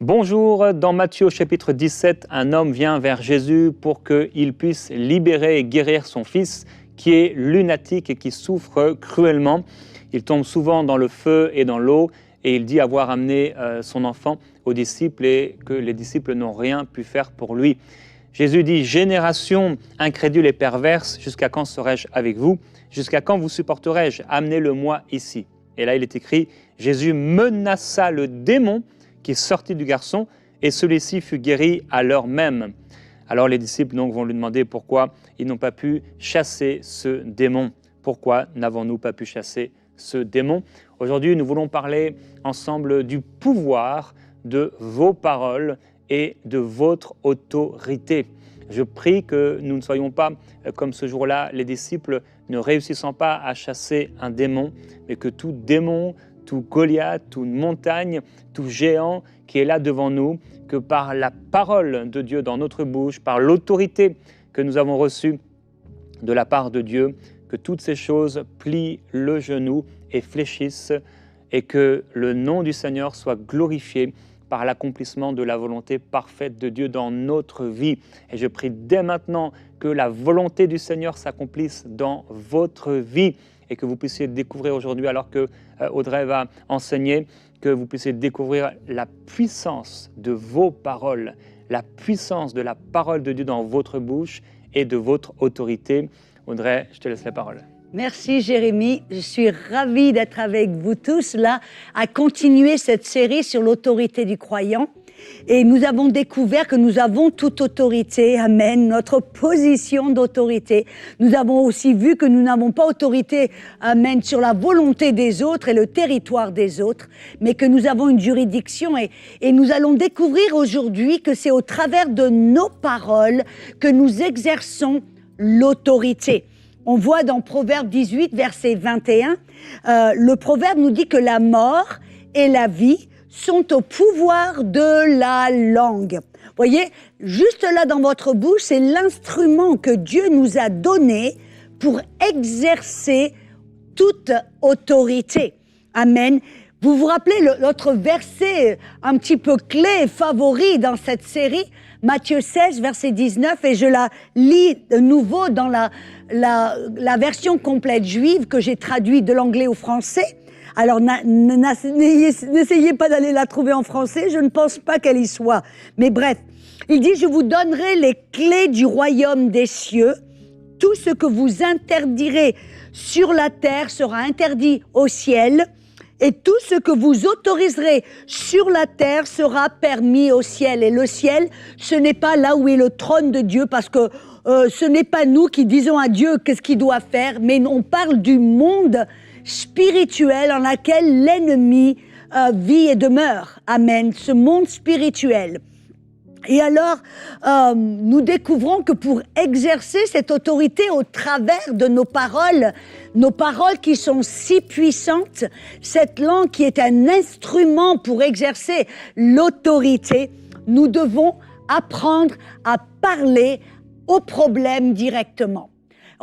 Bonjour, dans Matthieu chapitre 17, un homme vient vers Jésus pour qu'il puisse libérer et guérir son fils qui est lunatique et qui souffre cruellement. Il tombe souvent dans le feu et dans l'eau et il dit avoir amené son enfant aux disciples et que les disciples n'ont rien pu faire pour lui. Jésus dit « Génération incrédule et perverse, jusqu'à quand serai-je avec vous? Jusqu'à quand vous supporterai-je? Amenez-le-moi ici. » Et là il est écrit « Jésus menaça le démon qui sortit du garçon, et celui-ci fut guéri à l'heure même. » Alors les disciples donc vont lui demander pourquoi ils n'ont pas pu chasser ce démon. Pourquoi n'avons-nous pas pu chasser ce démon? Aujourd'hui, nous voulons parler ensemble du pouvoir de vos paroles et de votre autorité. Je prie que nous ne soyons pas comme ce jour-là, les disciples ne réussissant pas à chasser un démon, mais que tout démon, tout Goliath, toute montagne, tout géant qui est là devant nous, que par la parole de Dieu dans notre bouche, par l'autorité que nous avons reçue de la part de Dieu, que toutes ces choses plient le genou et fléchissent et que le nom du Seigneur soit glorifié par l'accomplissement de la volonté parfaite de Dieu dans notre vie. Et je prie dès maintenant que la volonté du Seigneur s'accomplisse dans votre vie et que vous puissiez découvrir aujourd'hui, alors que Audrey va enseigner, que vous puissiez découvrir la puissance de vos paroles, la puissance de la parole de Dieu dans votre bouche et de votre autorité. Audrey, je te laisse la parole. Merci Jérémy, je suis ravie d'être avec vous tous là, à continuer cette série sur l'autorité du croyant. Et nous avons découvert que nous avons toute autorité, amen, notre position d'autorité. Nous avons aussi vu que nous n'avons pas autorité, amen, sur la volonté des autres et le territoire des autres, mais que nous avons une juridiction. Et nous allons découvrir aujourd'hui que c'est au travers de nos paroles que nous exerçons l'autorité. On voit dans Proverbe 18, verset 21, le proverbe nous dit que la mort et la vie sont au pouvoir de la langue. Voyez, juste là dans votre bouche, c'est l'instrument que Dieu nous a donné pour exercer toute autorité. Amen. Vous vous rappelez l'autre verset un petit peu clé, favori dans cette série, Matthieu 16, verset 19, et je la lis de nouveau dans la version complète juive que j'ai traduite de l'anglais au français. Alors, n'essayez pas d'aller la trouver en français, je ne pense pas qu'elle y soit. Mais bref, il dit « Je vous donnerai les clés du royaume des cieux. Tout ce que vous interdirez sur la terre sera interdit au ciel. Et tout ce que vous autoriserez sur la terre sera permis au ciel. » Et le ciel, ce n'est pas là où est le trône de Dieu, parce que ce n'est pas nous qui disons à Dieu qu'est-ce qu'il doit faire, mais on parle du monde spirituel en lequel l'ennemi vit et demeure. Amen. Ce monde spirituel. Et alors, nous découvrons que pour exercer cette autorité au travers de nos paroles qui sont si puissantes, cette langue qui est un instrument pour exercer l'autorité, nous devons apprendre à parler aux problèmes directement.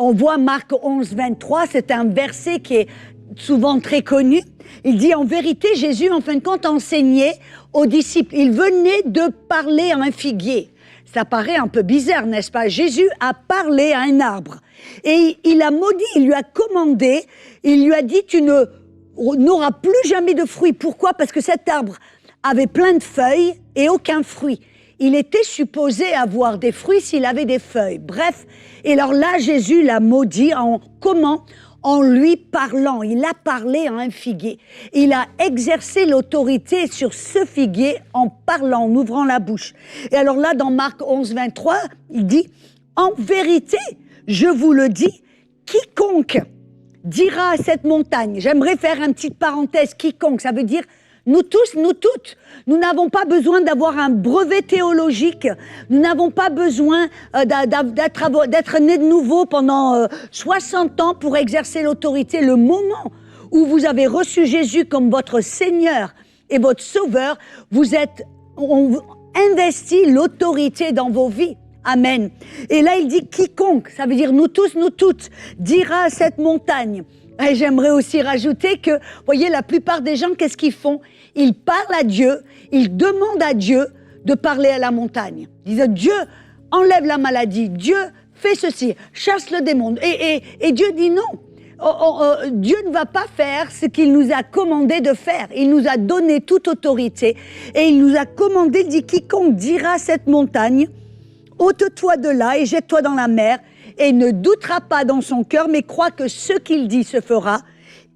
On voit Marc 11, 23, c'est un verset qui est souvent très connu. Il dit, en vérité, Jésus, en fin de compte, enseignait aux disciples. Il venait de parler à un figuier. Ça paraît un peu bizarre, n'est-ce pas? Jésus a parlé à un arbre. Et il a maudit, il lui a commandé, il lui a dit, tu n'auras plus jamais de fruits. Pourquoi? Parce que cet arbre avait plein de feuilles et aucun fruit. Il était supposé avoir des fruits s'il avait des feuilles. Bref, et alors là, Jésus l'a maudit comment? En lui parlant. Il a parlé à un figuier. Il a exercé l'autorité sur ce figuier en parlant, en ouvrant la bouche. Et alors là, dans Marc 11, 23, il dit, « En vérité, je vous le dis, quiconque dira à cette montagne, » j'aimerais faire une petite parenthèse, quiconque, ça veut dire nous tous, nous toutes, nous n'avons pas besoin d'avoir un brevet théologique, nous n'avons pas besoin d'être nés de nouveau pendant 60 ans pour exercer l'autorité. Le moment où vous avez reçu Jésus comme votre Seigneur et votre Sauveur, on investit l'autorité dans vos vies. Amen. Et là, il dit quiconque, ça veut dire nous tous, nous toutes, dira à cette montagne. Et j'aimerais aussi rajouter que, voyez, la plupart des gens, qu'est-ce qu'ils font? il parle à Dieu, il demande à Dieu de parler à la montagne. Il disait, Dieu, enlève la maladie, Dieu, fais ceci, chasse le démon. Et Dieu dit non. Dieu ne va pas faire ce qu'il nous a commandé de faire. Il nous a donné toute autorité et il nous a commandé, il dit, quiconque dira à cette montagne, ôte-toi de là et jette-toi dans la mer, et ne doutera pas dans son cœur, mais croit que ce qu'il dit se fera,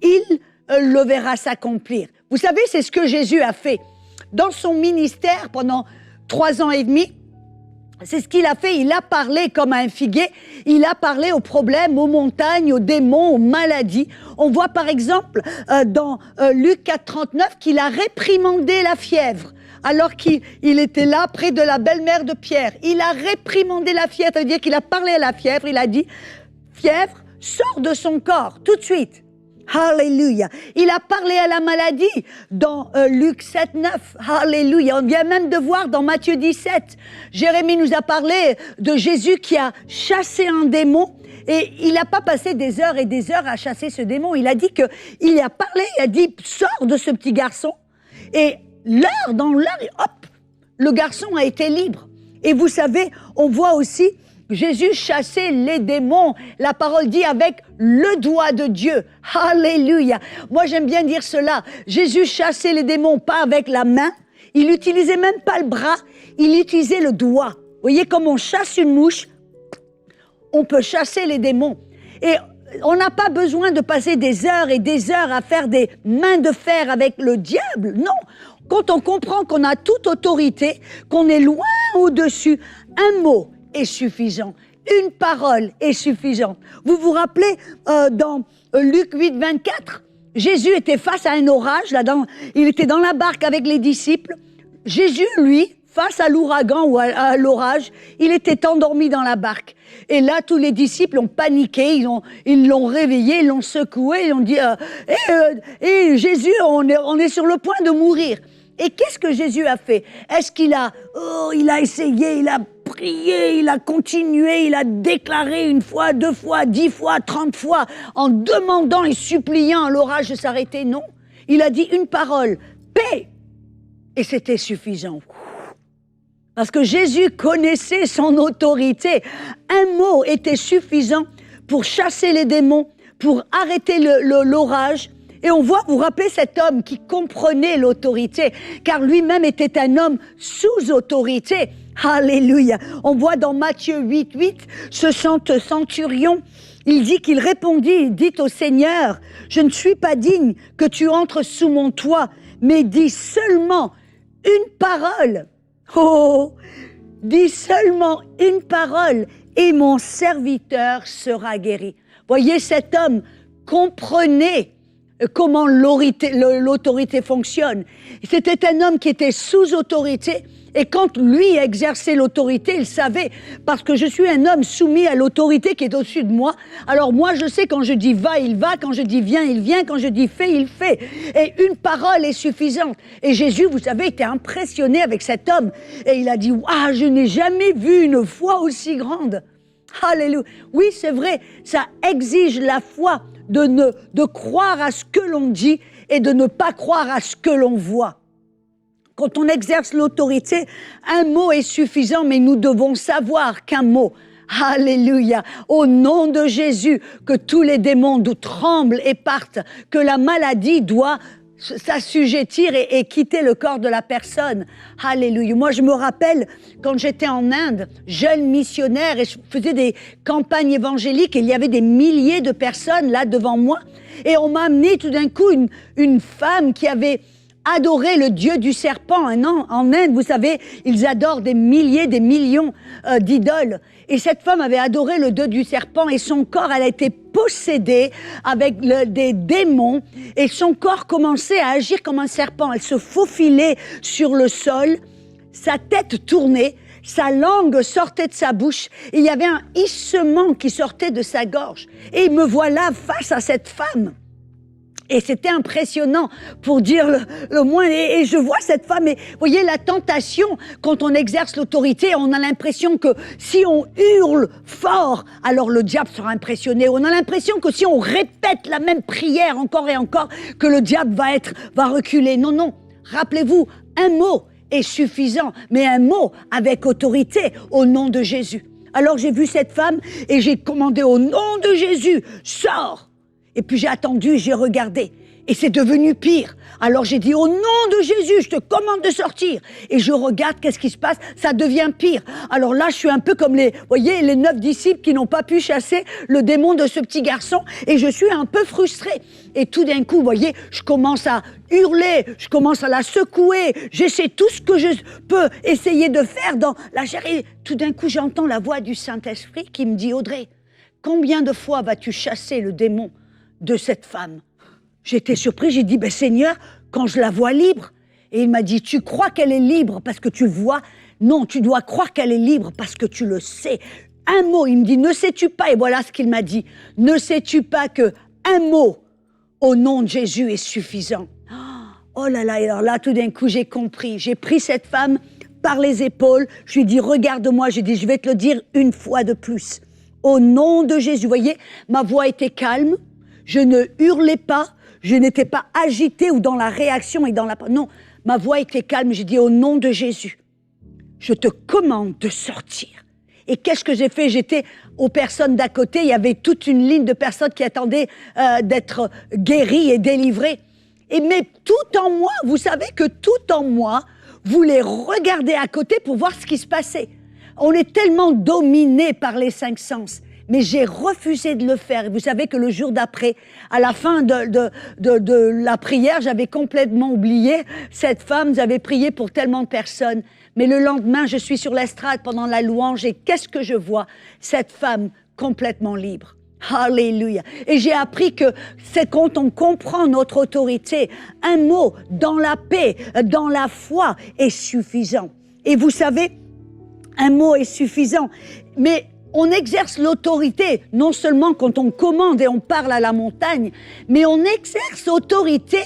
il le verra s'accomplir. Vous savez, c'est ce que Jésus a fait. Dans son ministère, pendant 3 ans et demi, c'est ce qu'il a fait. Il a parlé comme un figuier. Il a parlé aux problèmes, aux montagnes, aux démons, aux maladies. On voit par exemple dans Luc 4,39 qu'il a réprimandé la fièvre. Alors qu'il était là, près de la belle-mère de Pierre. Il a réprimandé la fièvre. Ça veut dire qu'il a parlé à la fièvre. Il a dit, fièvre, sors de son corps, tout de suite. Alléluia. Il a parlé à la maladie dans Luc 7, 9. Alléluia. On vient même de voir dans Matthieu 17. Jérémie nous a parlé de Jésus qui a chassé un démon. Et il n'a pas passé des heures et des heures à chasser ce démon. Il a dit il a parlé, il a dit, sors de ce petit garçon. Et dans l'heure, hop, le garçon a été libre. Et vous savez, on voit aussi Jésus chassait les démons. La parole dit avec le doigt de Dieu. Alléluia. Moi, j'aime bien dire cela. Jésus chassait les démons pas avec la main. Il n'utilisait même pas le bras. Il utilisait le doigt. Vous voyez, comme on chasse une mouche, on peut chasser les démons. Et on n'a pas besoin de passer des heures et des heures à faire des mains de fer avec le diable. Non. Quand on comprend qu'on a toute autorité, qu'on est loin au-dessus, un mot est suffisant. Une parole est suffisante. Vous vous rappelez dans Luc 8, 24, Jésus était face à un orage, il était dans la barque avec les disciples. Jésus, lui, face à l'ouragan ou à l'orage, il était endormi dans la barque. Et là, tous les disciples ont paniqué, ils l'ont réveillé, ils l'ont secoué, ils ont dit Jésus, on est sur le point de mourir. Et qu'est-ce que Jésus a fait? Est-ce qu'il a essayé, il a prié, il a continué, il a déclaré 1 fois, 2 fois, 10 fois, 30 fois, en demandant et suppliant à l'orage de s'arrêter? Non. Il a dit une parole, paix, et c'était suffisant. Parce que Jésus connaissait son autorité. Un mot était suffisant pour chasser les démons, pour arrêter l'orage. Et on voit, vous vous rappelez cet homme qui comprenait l'autorité, car lui-même était un homme sous autorité. Alléluia. On voit dans Matthieu 8, 8, ce centurion, il dit qu'il répondit, il dit au Seigneur, je ne suis pas digne que tu entres sous mon toit, mais dis seulement une parole. Oh, dis seulement une parole et mon serviteur sera guéri. Voyez, cet homme comprenait comment l'autorité fonctionne. C'était un homme qui était sous autorité et quand lui exerçait l'autorité, il savait, parce que je suis un homme soumis à l'autorité qui est au-dessus de moi, alors moi je sais quand je dis va, il va, quand je dis viens, il vient, quand je dis fais, il fait. Et une parole est suffisante. Et Jésus, vous savez, était impressionné avec cet homme et il a dit « Waouh, je n'ai jamais vu une foi aussi grande !» Alléluia. Oui, c'est vrai, ça exige la foi de croire à ce que l'on dit et de ne pas croire à ce que l'on voit. Quand on exerce l'autorité, un mot est suffisant, mais nous devons savoir qu'un mot, alléluia, au nom de Jésus, que tous les démons tremblent et partent, que la maladie doit s'assujettir et quitter le corps de la personne. Alléluia. Moi, je me rappelle quand j'étais en Inde, jeune missionnaire, et je faisais des campagnes évangéliques, et il y avait des milliers de personnes là devant moi, et on m'a amené tout d'un coup une femme qui avait adoré le dieu du serpent. En Inde, vous savez, ils adorent des milliers, des millions d'idoles. Et cette femme avait adoré le dieu du serpent et son corps, elle a été possédée avec des démons et son corps commençait à agir comme un serpent. Elle se faufilait sur le sol, sa tête tournait, sa langue sortait de sa bouche et il y avait un hissement qui sortait de sa gorge. Et me voilà face à cette femme. Et c'était impressionnant pour dire le moins. Et je vois cette femme, et vous voyez la tentation, quand on exerce l'autorité, on a l'impression que si on hurle fort, alors le diable sera impressionné. On a l'impression que si on répète la même prière encore et encore, que le diable va reculer. Non, non. Rappelez-vous, un mot est suffisant, mais un mot avec autorité au nom de Jésus. Alors j'ai vu cette femme et j'ai commandé au nom de Jésus, sors! Et puis j'ai attendu, j'ai regardé. Et c'est devenu pire. Alors j'ai dit, au nom de Jésus, je te commande de sortir. Et je regarde, qu'est-ce qui se passe? Ça devient pire. Alors là, je suis un peu comme les 9 disciples qui n'ont pas pu chasser le démon de ce petit garçon. Et je suis un peu frustrée. Et tout d'un coup, vous voyez, je commence à hurler, je commence à la secouer. J'essaie tout ce que je peux essayer de faire dans la chair. Et tout d'un coup, j'entends la voix du Saint-Esprit qui me dit, Audrey, combien de fois vas-tu chasser le démon de cette femme? J'étais surpris, j'ai dit, Seigneur, quand je la vois libre, et il m'a dit, tu crois qu'elle est libre parce que tu le vois? Non, tu dois croire qu'elle est libre parce que tu le sais. Un mot, il me dit, ne sais-tu pas, et voilà ce qu'il m'a dit, ne sais-tu pas que un mot au nom de Jésus est suffisant? Oh là là, et alors là, tout d'un coup, j'ai compris, j'ai pris cette femme par les épaules, je lui ai dit, regarde-moi, j'ai dit, je vais te le dire une fois de plus, au nom de Jésus. Vous voyez, ma voix était calme, je ne hurlais pas, je n'étais pas agitée ou dans la réaction et dans la... Non, ma voix était calme. J'ai dit, au nom de Jésus, je te commande de sortir. Et qu'est-ce que j'ai fait? J'étais aux personnes d'à côté. Il y avait toute une ligne de personnes qui attendaient d'être guéries et délivrées. Mais tout en moi, vous savez que tout en moi voulait regarder à côté pour voir ce qui se passait. On est tellement dominé par les 5 sens. Mais j'ai refusé de le faire. Et vous savez que le jour d'après, à la fin de la prière, j'avais complètement oublié cette femme. J'avais prié pour tellement de personnes. Mais le lendemain, je suis sur l'estrade pendant la louange et qu'est-ce que je vois? Cette femme complètement libre. Alléluia. Et j'ai appris que c'est quand on comprend notre autorité, un mot dans la paix, dans la foi est suffisant. Et vous savez, un mot est suffisant. Mais on exerce l'autorité, non seulement quand on commande et on parle à la montagne, mais on exerce l'autorité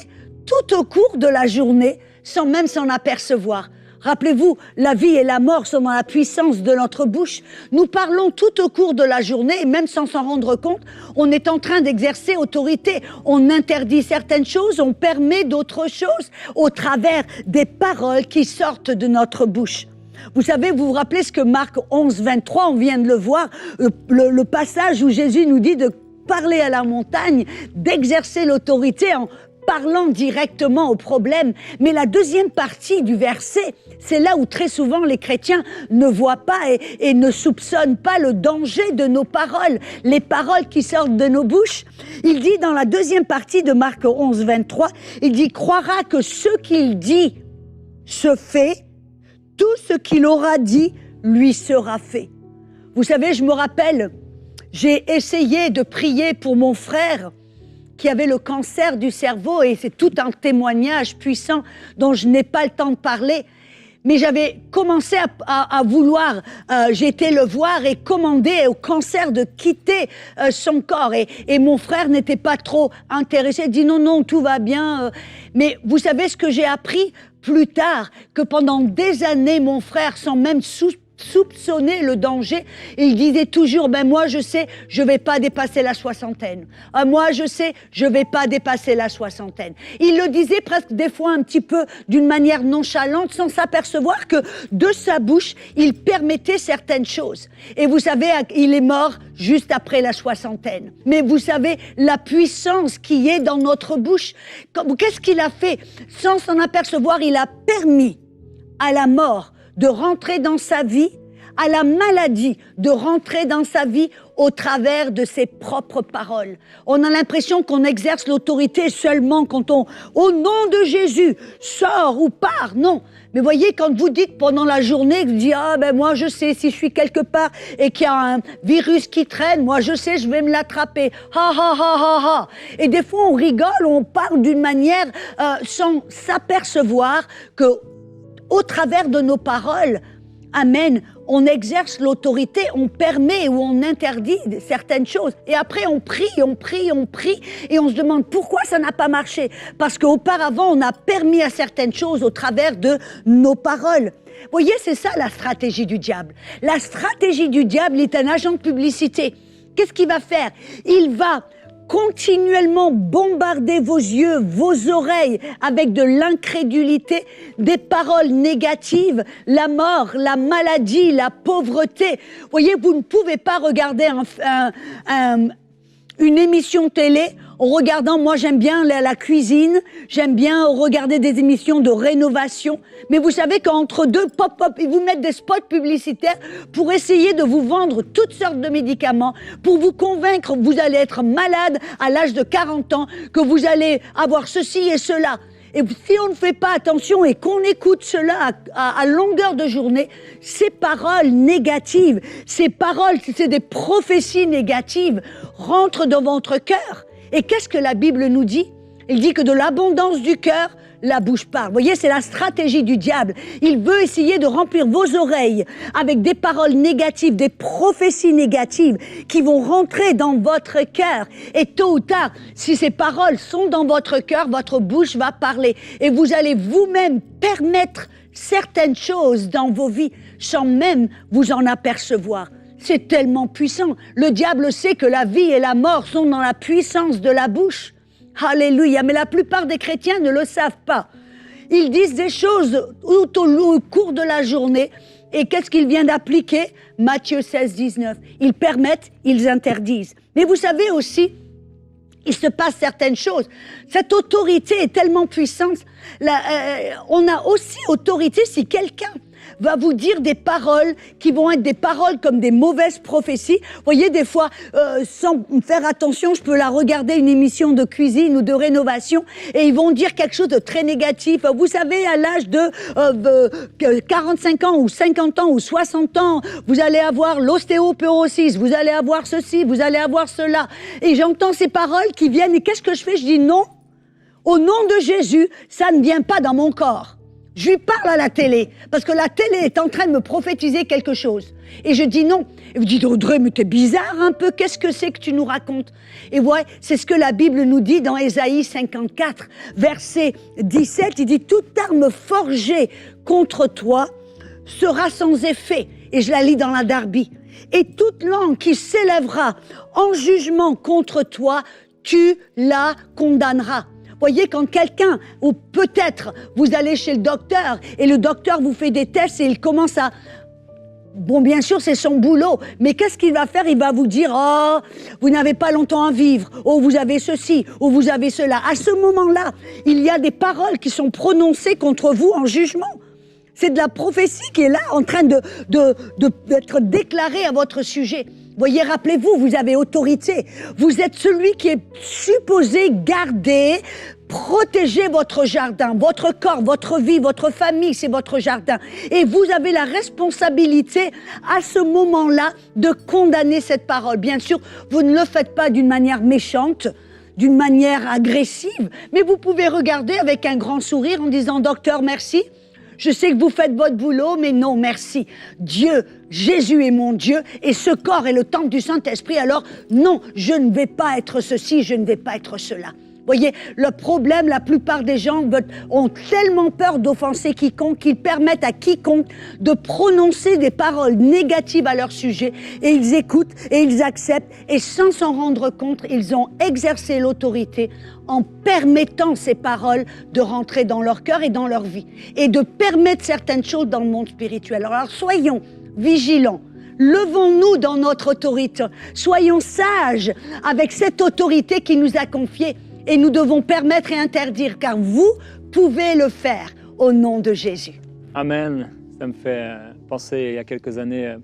tout au cours de la journée, sans même s'en apercevoir. Rappelez-vous, la vie et la mort sont dans la puissance de notre bouche. Nous parlons tout au cours de la journée, et même sans s'en rendre compte, on est en train d'exercer autorité. On interdit certaines choses, on permet d'autres choses au travers des paroles qui sortent de notre bouche. Vous savez, vous vous rappelez ce que Marc 11, 23, on vient de le voir, le passage où Jésus nous dit de parler à la montagne, d'exercer l'autorité en parlant directement au problème. Mais la deuxième partie du verset, c'est là où très souvent les chrétiens ne voient pas et ne soupçonnent pas le danger de nos paroles, les paroles qui sortent de nos bouches. Il dit dans la deuxième partie de Marc 11, 23, il dit « Croira que ce qu'il dit se fait, tout ce qu'il aura dit lui sera fait. » Vous savez, je me rappelle, j'ai essayé de prier pour mon frère qui avait le cancer du cerveau et c'est tout un témoignage puissant dont je n'ai pas le temps de parler. Mais j'avais commencé à vouloir, j'ai été le voir et commander au cancer de quitter son corps. Et mon frère n'était pas trop intéressé, il dit non, tout va bien. Mais vous savez ce que j'ai appris plus tard? Que pendant des années, mon frère, sans même soupçonner le danger, il disait toujours, moi je sais, je vais pas dépasser la soixantaine. Moi je sais, je vais pas dépasser la soixantaine. Il le disait presque des fois un petit peu d'une manière nonchalante, sans s'apercevoir que de sa bouche, il permettait certaines choses. Et vous savez, il est mort juste après la soixantaine. Mais vous savez, la puissance qui est dans notre bouche, qu'est-ce qu'il a fait? Sans s'en apercevoir, il a permis à la mort de rentrer dans sa vie, à la maladie de rentrer dans sa vie au travers de ses propres paroles. On a l'impression qu'on exerce l'autorité seulement quand on, au nom de Jésus, sort ou part. Non. Mais voyez, quand vous dites pendant la journée, vous dites, moi je sais, si je suis quelque part et qu'il y a un virus qui traîne, moi je sais, je vais me l'attraper. Ha ha ha ha ha. Et des fois on rigole, on parle d'une manière sans s'apercevoir que au travers de nos paroles, amen, on exerce l'autorité, on permet ou on interdit certaines choses. Et après, on prie, et on se demande pourquoi ça n'a pas marché. Parce qu'auparavant, on a permis à certaines choses au travers de nos paroles. Vous voyez, c'est ça la stratégie du diable. La stratégie du diable est un agent de publicité. Qu'est-ce qu'il va faire? Il va continuellement bombarder vos yeux, vos oreilles avec de l'incrédulité, des paroles négatives, la mort, la maladie, la pauvreté. Vous voyez, vous ne pouvez pas regarder une émission télé en regardant, moi j'aime bien la cuisine, j'aime bien regarder des émissions de rénovation, mais vous savez qu'entre deux pop-up, ils vous mettent des spots publicitaires pour essayer de vous vendre toutes sortes de médicaments, pour vous convaincre que vous allez être malade à l'âge de 40 ans, que vous allez avoir ceci et cela. Et si on ne fait pas attention et qu'on écoute cela à longueur de journée, ces paroles négatives, ces paroles, c'est des prophéties négatives, rentrent dans votre cœur. Et qu'est-ce que la Bible nous dit? Il dit que de l'abondance du cœur, la bouche parle. Vous voyez, c'est la stratégie du diable. Il veut essayer de remplir vos oreilles avec des paroles négatives, des prophéties négatives qui vont rentrer dans votre cœur. Et tôt ou tard, si ces paroles sont dans votre cœur, votre bouche va parler. Et vous allez vous-même permettre certaines choses dans vos vies sans même vous en apercevoir. C'est tellement puissant. Le diable sait que la vie et la mort sont dans la puissance de la bouche. Alléluia. Mais la plupart des chrétiens ne le savent pas. Ils disent des choses tout au cours de la journée. Et qu'est-ce qu'ils viennent d'appliquer? Matthieu 16, 19. Ils permettent, ils interdisent. Mais vous savez aussi, il se passe certaines choses. Cette autorité est tellement puissante. On a aussi autorité si quelqu'un va vous dire des paroles qui vont être des paroles comme des mauvaises prophéties. Vous voyez, des fois, sans faire attention, je peux la regarder une émission de cuisine ou de rénovation et ils vont dire quelque chose de très négatif. Vous savez, à l'âge de 45 ans ou 50 ans ou 60 ans, vous allez avoir l'ostéoporose, vous allez avoir ceci, vous allez avoir cela. Et j'entends ces paroles qui viennent et qu'est-ce que je fais? Je dis non. Au nom de Jésus, ça ne vient pas dans mon corps. Je lui parle à la télé, parce que la télé est en train de me prophétiser quelque chose. Et je dis non. Et vous dites, Audrey, mais t'es bizarre un peu, qu'est-ce que c'est que tu nous racontes? Et ouais, c'est ce que la Bible nous dit dans Ésaïe 54, verset 17. Il dit, toute arme forgée contre toi sera sans effet. Et je la lis dans la Darby. Et toute langue qui s'élèvera en jugement contre toi, tu la condamneras. Voyez, quand quelqu'un, ou peut-être vous allez chez le docteur et le docteur vous fait des tests et il commence à... Bon, bien sûr, c'est son boulot, mais qu'est-ce qu'il va faire? Il va vous dire, oh, vous n'avez pas longtemps à vivre, oh, vous avez ceci, ou vous avez cela. À ce moment-là, il y a des paroles qui sont prononcées contre vous en jugement. C'est de la prophétie qui est là, en train d'être déclarée à votre sujet. Voyez, rappelez-vous, vous avez autorité. Vous êtes celui qui est supposé garder, protéger votre jardin, votre corps, votre vie, votre famille, c'est votre jardin. Et vous avez la responsabilité, à ce moment-là, de condamner cette parole. Bien sûr, vous ne le faites pas d'une manière méchante, d'une manière agressive, mais vous pouvez regarder avec un grand sourire en disant « Docteur, merci ». Je sais que vous faites votre boulot, mais non, merci. Dieu, Jésus est mon Dieu, et ce corps est le temple du Saint-Esprit. Alors, non, je ne vais pas être ceci, je ne vais pas être cela. Voyez, le problème, la plupart des gens ont tellement peur d'offenser quiconque qu'ils permettent à quiconque de prononcer des paroles négatives à leur sujet et ils écoutent et ils acceptent et sans s'en rendre compte, ils ont exercé l'autorité en permettant ces paroles de rentrer dans leur cœur et dans leur vie et de permettre certaines choses dans le monde spirituel. Alors soyons vigilants. Levons-nous dans notre autorité. Soyons sages avec cette autorité qui nous a confiée. Et nous devons permettre et interdire, car vous pouvez le faire au nom de Jésus. Amen. Ça me fait penser, il y a quelques années,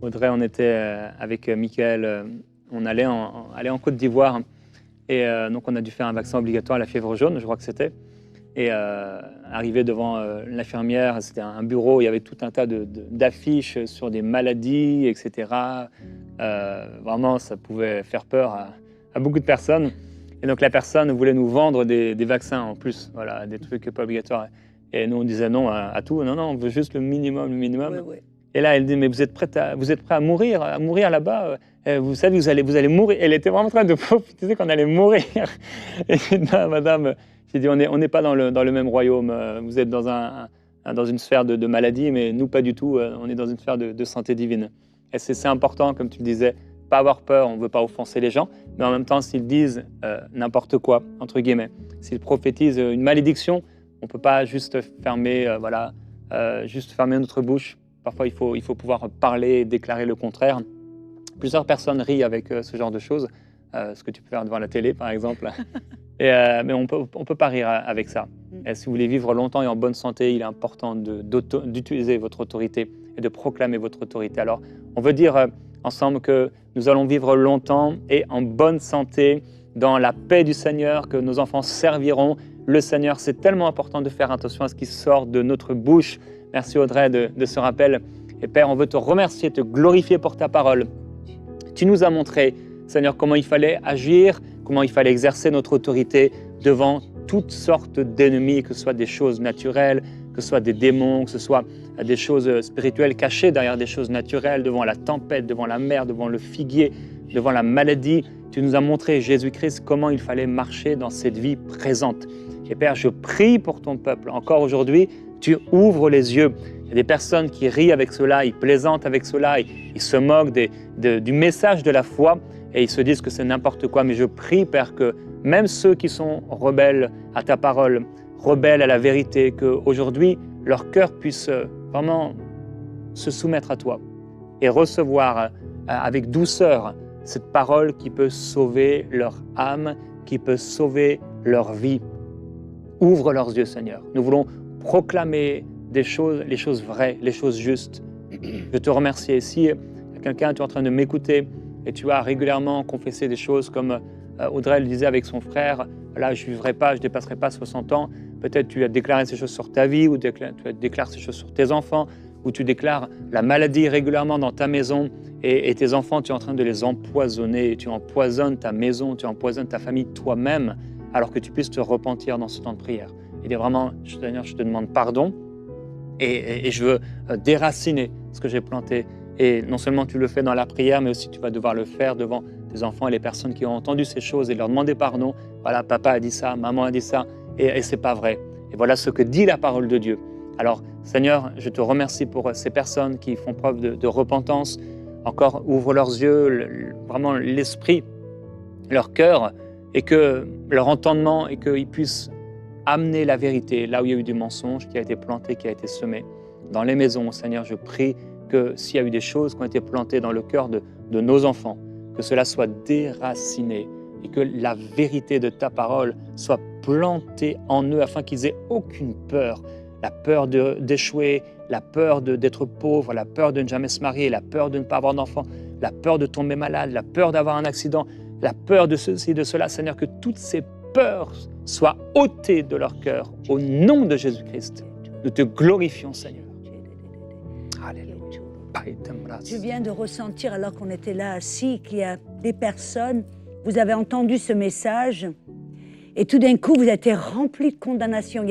Audrey, on était avec Michael, on allait en Côte d'Ivoire. Et donc, on a dû faire un vaccin obligatoire à la fièvre jaune, je crois que c'était. Et arrivé devant l'infirmière, c'était un bureau, il y avait tout un tas d'affiches sur des maladies, etc. Vraiment, ça pouvait faire peur à beaucoup de personnes. Et donc la personne voulait nous vendre des vaccins en plus, voilà, des trucs pas obligatoires. Et nous on disait non à tout, non, on veut juste le minimum. Oui, oui. Et là elle dit mais vous êtes prêt à mourir là-bas, vous savez vous allez mourir. Elle était vraiment en train de prophétiser qu'on allait mourir. Et j'ai dit non madame, j'ai dit on n'est pas dans le même royaume, vous êtes dans une sphère de maladie, mais nous pas du tout, on est dans une sphère de santé divine. Et c'est important comme tu le disais, pas avoir peur, on ne veut pas offenser les gens, mais en même temps, s'ils disent n'importe quoi, entre guillemets, s'ils prophétisent une malédiction, on ne peut pas juste fermer, juste fermer notre bouche. Parfois, il faut pouvoir parler et déclarer le contraire. Plusieurs personnes rient avec ce genre de choses, ce que tu peux faire devant la télé, par exemple. Mais on peut pas rire avec ça. Et si vous voulez vivre longtemps et en bonne santé, il est important d'utiliser votre autorité et de proclamer votre autorité. Alors, on veut dire ensemble que nous allons vivre longtemps et en bonne santé, dans la paix du Seigneur, que nos enfants serviront le Seigneur. C'est tellement important de faire attention à ce qui sort de notre bouche. Merci Audrey de ce rappel. Et Père, on veut te remercier, te glorifier pour ta parole. Tu nous as montré, Seigneur, comment il fallait agir, comment il fallait exercer notre autorité devant toutes sortes d'ennemis, que ce soit des choses naturelles, que ce soit des démons, que ce soit des choses spirituelles cachées derrière des choses naturelles, devant la tempête, devant la mer, devant le figuier, devant la maladie. Tu nous as montré, Jésus-Christ, comment il fallait marcher dans cette vie présente. Et Père, je prie pour ton peuple. Encore aujourd'hui, tu ouvres les yeux. Il y a des personnes qui rient avec cela, ils plaisantent avec cela, ils se moquent du message de la foi et ils se disent que c'est n'importe quoi. Mais je prie, Père, que même ceux qui sont rebelles à ta parole, rebelles à la vérité, qu'aujourd'hui, leur cœur puisse vraiment se soumettre à toi et recevoir avec douceur cette parole qui peut sauver leur âme, qui peut sauver leur vie. Ouvre leurs yeux, Seigneur. Nous voulons proclamer les choses vraies, les choses justes. Je te remercie. Et si quelqu'un, tu es en train de m'écouter et tu as régulièrement confessé des choses comme Audrey le disait avec son frère, là, je ne vivrai pas, je ne dépasserai pas 60 ans. Peut-être tu as déclaré ces choses sur ta vie, ou tu déclares ces choses sur tes enfants, ou tu déclares la maladie régulièrement dans ta maison, et tes enfants, tu es en train de les empoisonner, tu empoisonnes ta maison, tu empoisonnes ta famille toi-même, alors que tu puisses te repentir dans ce temps de prière. Et vraiment, Seigneur, je te demande pardon, et je veux déraciner ce que j'ai planté. Et non seulement tu le fais dans la prière, mais aussi tu vas devoir le faire devant tes enfants et les personnes qui ont entendu ces choses et leur demander pardon. Voilà, papa a dit ça, maman a dit ça, et c'est pas vrai. Et voilà ce que dit la parole de Dieu. Alors, Seigneur, je te remercie pour ces personnes qui font preuve de repentance. Encore, ouvre leurs yeux, vraiment l'esprit, leur cœur, et que leur entendement, et qu'ils puissent amener la vérité là où il y a eu du mensonge qui a été planté, qui a été semé. Dans les maisons, Seigneur, je prie que s'il y a eu des choses qui ont été plantées dans le cœur de nos enfants, que cela soit déraciné et que la vérité de ta parole soit plantée en eux afin qu'ils aient aucune peur. La peur d'échouer, la peur d'être pauvre, la peur de ne jamais se marier, la peur de ne pas avoir d'enfant, la peur de tomber malade, la peur d'avoir un accident, la peur de ceci, de cela. Seigneur, que toutes ces peurs soient ôtées de leur cœur au nom de Jésus-Christ. Nous te glorifions, Seigneur. Alléluia. Je viens de ressentir, alors qu'on était là assis, qu'il y a des personnes, vous avez entendu ce message, et tout d'un coup, vous avez été remplis de condamnation.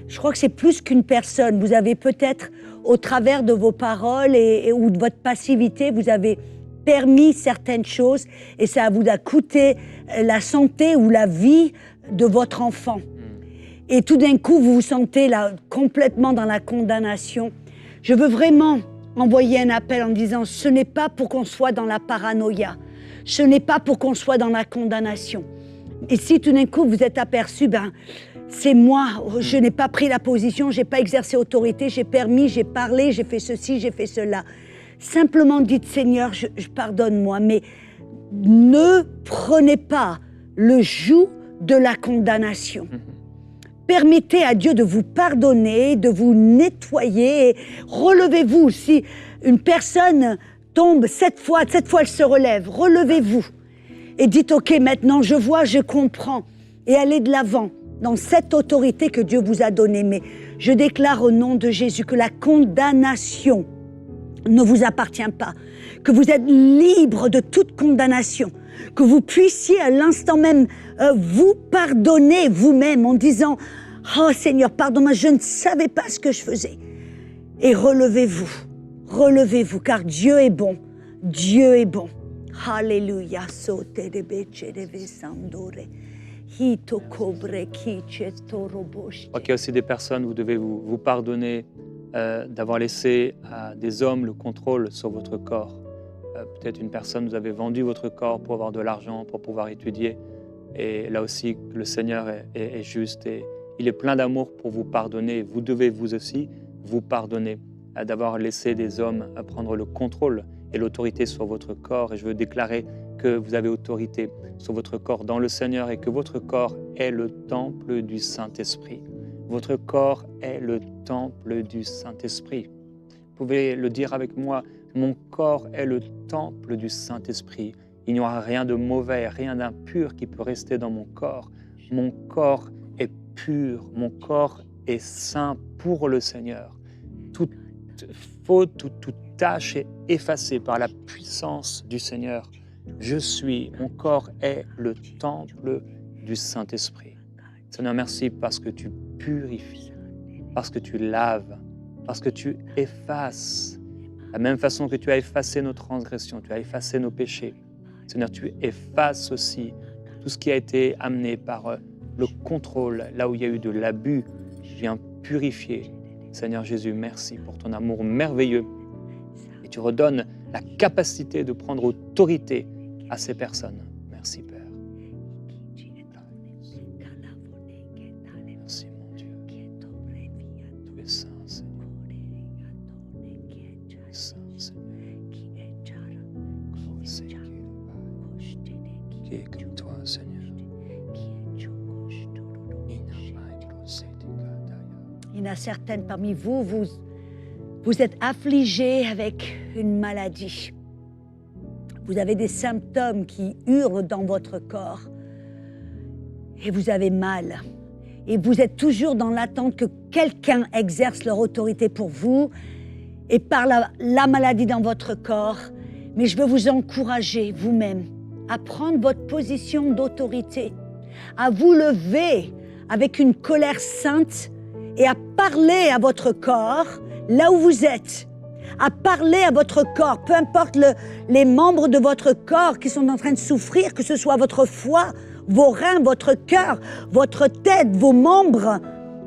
Je crois que c'est plus qu'une personne. Vous avez peut-être, au travers de vos paroles ou de votre passivité, vous avez permis certaines choses, et ça vous a coûté la santé ou la vie de votre enfant. Et tout d'un coup, vous vous sentez là, complètement dans la condamnation. Je veux vraiment envoyer un appel en disant, ce n'est pas pour qu'on soit dans la paranoïa, ce n'est pas pour qu'on soit dans la condamnation. Et si tout d'un coup vous êtes aperçu, c'est moi, je n'ai pas pris la position, je n'ai pas exercé autorité, j'ai permis, j'ai parlé, j'ai fait ceci, j'ai fait cela. Simplement dites, Seigneur, je pardonne-moi, mais ne prenez pas le joug de la condamnation. Permettez à Dieu de vous pardonner, de vous nettoyer. Relevez-vous. Si une personne tombe 7 fois elle se relève. Relevez-vous et dites, ok, maintenant je vois, je comprends. Et allez de l'avant dans cette autorité que Dieu vous a donnée. Mais je déclare au nom de Jésus que la condamnation ne vous appartient pas, que vous êtes libre de toute condamnation, que vous puissiez à l'instant même vous pardonner vous-même en disant « Oh Seigneur, pardonne-moi, je ne savais pas ce que je faisais. » Et relevez-vous, car Dieu est bon, Dieu est bon. Alléluia. Je crois qu'il y a aussi des personnes, vous devez vous pardonner d'avoir laissé à des hommes le contrôle sur votre corps. Peut-être une personne, vous avez vendu votre corps pour avoir de l'argent, pour pouvoir étudier. Et là aussi, le Seigneur est juste et il est plein d'amour pour vous pardonner. Vous devez vous aussi vous pardonner d'avoir laissé des hommes prendre le contrôle et l'autorité sur votre corps. Et je veux déclarer que vous avez autorité sur votre corps dans le Seigneur et que votre corps est le temple du Saint-Esprit. Votre corps est le temple du Saint-Esprit. Vous pouvez le dire avec moi, mon corps est le temple du Saint-Esprit. Il n'y aura rien de mauvais, rien d'impur qui peut rester dans mon corps. Mon corps est pur, mon corps est saint pour le Seigneur. Toute faute, toute tâche est effacée par la puissance du Seigneur. Mon corps est le temple du Saint-Esprit. Seigneur, merci parce que tu purifies, parce que tu laves, parce que tu effaces. De la même façon que tu as effacé nos transgressions, tu as effacé nos péchés. Seigneur, tu effaces aussi tout ce qui a été amené par le contrôle, là où il y a eu de l'abus. Tu viens purifier. Seigneur Jésus, merci pour ton amour merveilleux. Et tu redonnes la capacité de prendre autorité à ces personnes. Merci Père. Merci mon Dieu. Tu es saint, Seigneur. Tu es saint, Seigneur. Qui est comme toi, Seigneur. Il y en a certaines parmi vous, vous êtes affligés avec une maladie. Vous avez des symptômes qui hurlent dans votre corps. Et vous avez mal. Et vous êtes toujours dans l'attente que quelqu'un exerce leur autorité pour vous et par la maladie dans votre corps. Mais je veux vous encourager vous-même à prendre votre position d'autorité, à vous lever avec une colère sainte et à parler à votre corps là où vous êtes, à parler à votre corps, peu importe les membres de votre corps qui sont en train de souffrir, que ce soit votre foie, vos reins, votre cœur, votre tête, vos membres.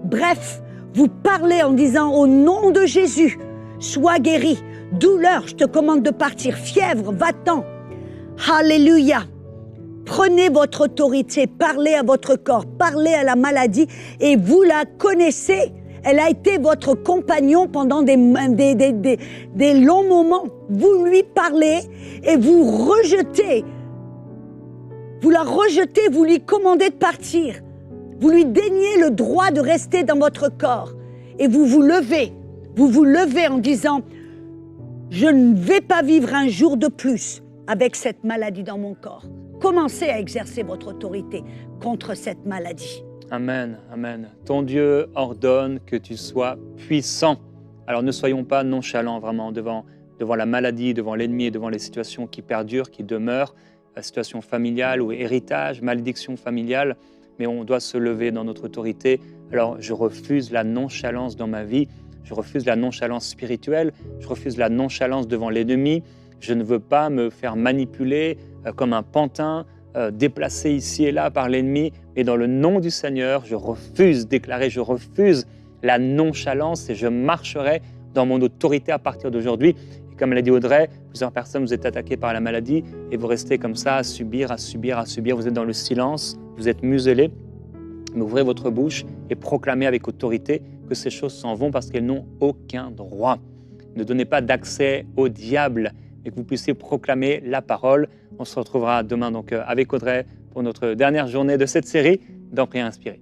Bref, vous parlez en disant au nom de Jésus, sois guéri. Douleur, je te commande de partir. Fièvre, va-t'en. Alléluia. Prenez votre autorité, parlez à votre corps, parlez à la maladie et vous la connaissez. Elle a été votre compagnon pendant des longs moments. Vous lui parlez et vous rejetez. Vous la rejetez, vous lui commandez de partir. Vous lui déniez le droit de rester dans votre corps. Et vous vous levez. Vous vous levez en disant « Je ne vais pas vivre un jour de plus avec cette maladie dans mon corps. » Commencez à exercer votre autorité contre cette maladie. Amen, amen. Ton Dieu ordonne que tu sois puissant. Alors ne soyons pas nonchalants vraiment devant la maladie, devant l'ennemi, devant les situations qui perdurent, qui demeurent, la situation familiale ou héritage, malédiction familiale, mais on doit se lever dans notre autorité. Alors je refuse la nonchalance dans ma vie, je refuse la nonchalance spirituelle, je refuse la nonchalance devant l'ennemi. Je ne veux pas me faire manipuler comme un pantin, déplacé ici et là par l'ennemi, mais dans le nom du Seigneur, je refuse la nonchalance et je marcherai dans mon autorité à partir d'aujourd'hui. Et comme l'a dit Audrey, plusieurs personnes vous êtes attaquées par la maladie et vous restez comme ça à subir. Vous êtes dans le silence, vous êtes muselés. Mais ouvrez votre bouche et proclamez avec autorité que ces choses s'en vont parce qu'elles n'ont aucun droit. Ne donnez pas d'accès au diable, mais que vous puissiez proclamer la parole. On se retrouvera demain donc avec Audrey pour notre dernière journée de cette série dans Prière inspirée.